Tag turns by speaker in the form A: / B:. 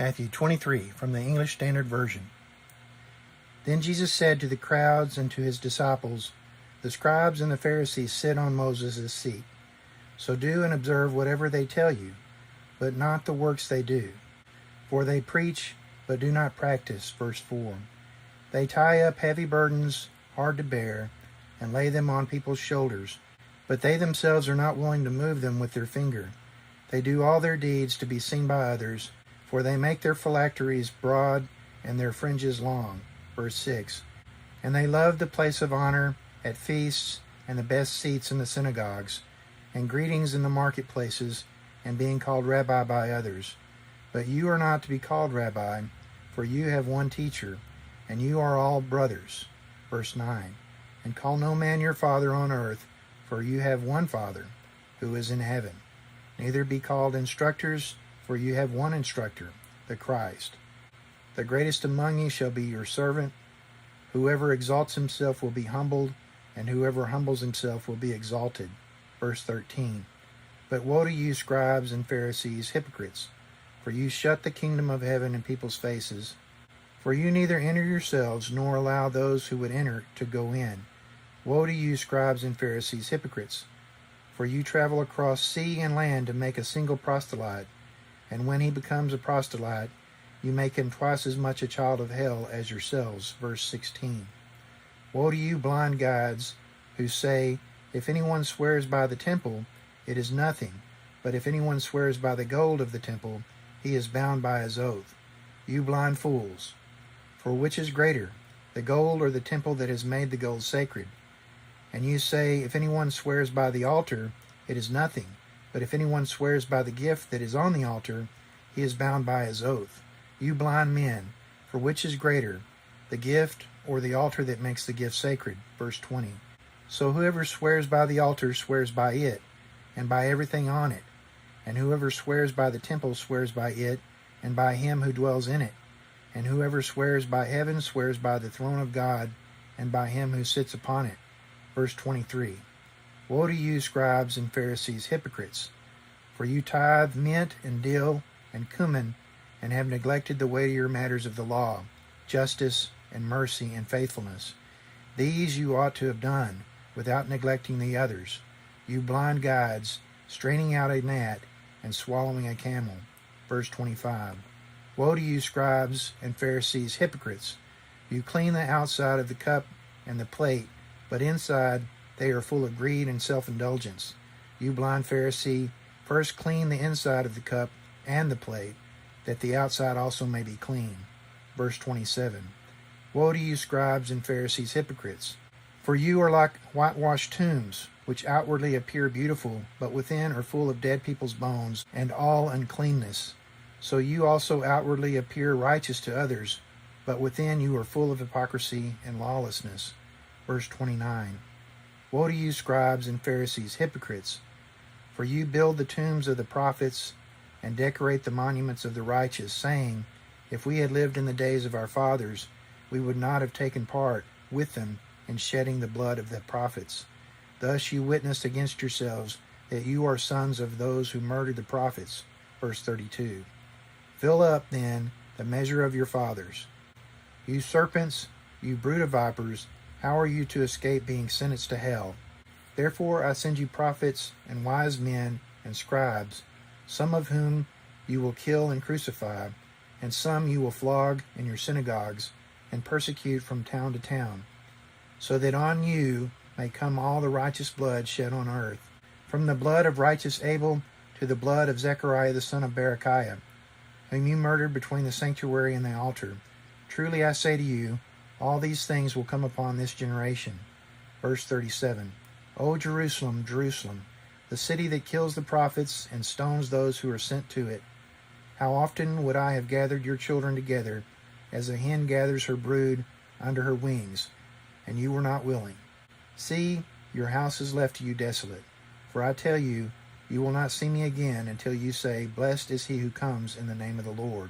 A: Matthew 23, from the English Standard Version. Then Jesus said to the crowds and to his disciples, "The scribes and the Pharisees sit on Moses' seat. So do and observe whatever they tell you, but not the works they do. For they preach, but do not practice." Verse 4. They tie up heavy burdens, hard to bear, and lay them on people's shoulders, but they themselves are not willing to move them with their finger. They do all their deeds to be seen by others, for they make their phylacteries broad and their fringes long. Verse 6. And they love the place of honor at feasts and the best seats in the synagogues, and greetings in the marketplaces, and being called rabbi by others. But you are not to be called rabbi, for you have one teacher, and you are all brothers. Verse 9. And call no man your father on earth, for you have one Father, who is in heaven. Neither be called instructors, for you have one instructor, the Christ. The greatest among you shall be your servant. Whoever exalts himself will be humbled, and whoever humbles himself will be exalted. Verse 13. But woe to you, scribes and Pharisees, hypocrites, for you shut the kingdom of heaven in people's faces. For you neither enter yourselves, nor allow those who would enter to go in. Woe to you, scribes and Pharisees, hypocrites, for you travel across sea and land to make a single proselyte, and when he becomes a proselyte, you make him twice as much a child of hell as yourselves. Verse 16. Woe to you, blind guides, who say, if anyone swears by the temple, it is nothing, but if anyone swears by the gold of the temple, he is bound by his oath. You blind fools! For which is greater, the gold or the temple that has made the gold sacred? And you say, if anyone swears by the altar, it is nothing, but if anyone swears by the gift that is on the altar, he is bound by his oath. You blind men, for which is greater, the gift or the altar that makes the gift sacred? Verse 20. So whoever swears by the altar swears by it, and by everything on it. And whoever swears by the temple swears by it, and by him who dwells in it. And whoever swears by heaven swears by the throne of God, and by him who sits upon it. Verse 23. Woe to you, scribes and Pharisees, hypocrites! For you tithe mint and dill and cumin, and have neglected the weightier matters of the law, justice and mercy and faithfulness. These you ought to have done, without neglecting the others. You blind guides, straining out a gnat and swallowing a camel. Verse 25. Woe to you, scribes and Pharisees, hypocrites! You clean the outside of the cup and the plate, but inside they are full of greed and self-indulgence. You blind Pharisee, first clean the inside of the cup and the plate, that the outside also may be clean. Verse 27. Woe to you, scribes and Pharisees, hypocrites! For you are like whitewashed tombs, which outwardly appear beautiful, but within are full of dead people's bones and all uncleanness. So you also outwardly appear righteous to others, but within you are full of hypocrisy and lawlessness. Verse 29. Woe to you, scribes and Pharisees, hypocrites! For you build the tombs of the prophets and decorate the monuments of the righteous, saying, if we had lived in the days of our fathers, we would not have taken part with them in shedding the blood of the prophets. Thus you witness against yourselves that you are sons of those who murdered the prophets. Verse 32. Fill up, then, the measure of your fathers. You serpents, you brood of vipers, how are you to escape being sentenced to hell? Therefore I send you prophets and wise men and scribes, some of whom you will kill and crucify, and some you will flog in your synagogues and persecute from town to town, so that on you may come all the righteous blood shed on earth, from the blood of righteous Abel to the blood of Zechariah the son of Berechiah, whom you murdered between the sanctuary and the altar. Truly I say to you, all these things will come upon this generation. Verse 37. O Jerusalem, Jerusalem, the city that kills the prophets and stones those who are sent to it. How often would I have gathered your children together, as a hen gathers her brood under her wings, and you were not willing. See, your house is left to you desolate. For I tell you, you will not see me again until you say, blessed is he who comes in the name of the Lord.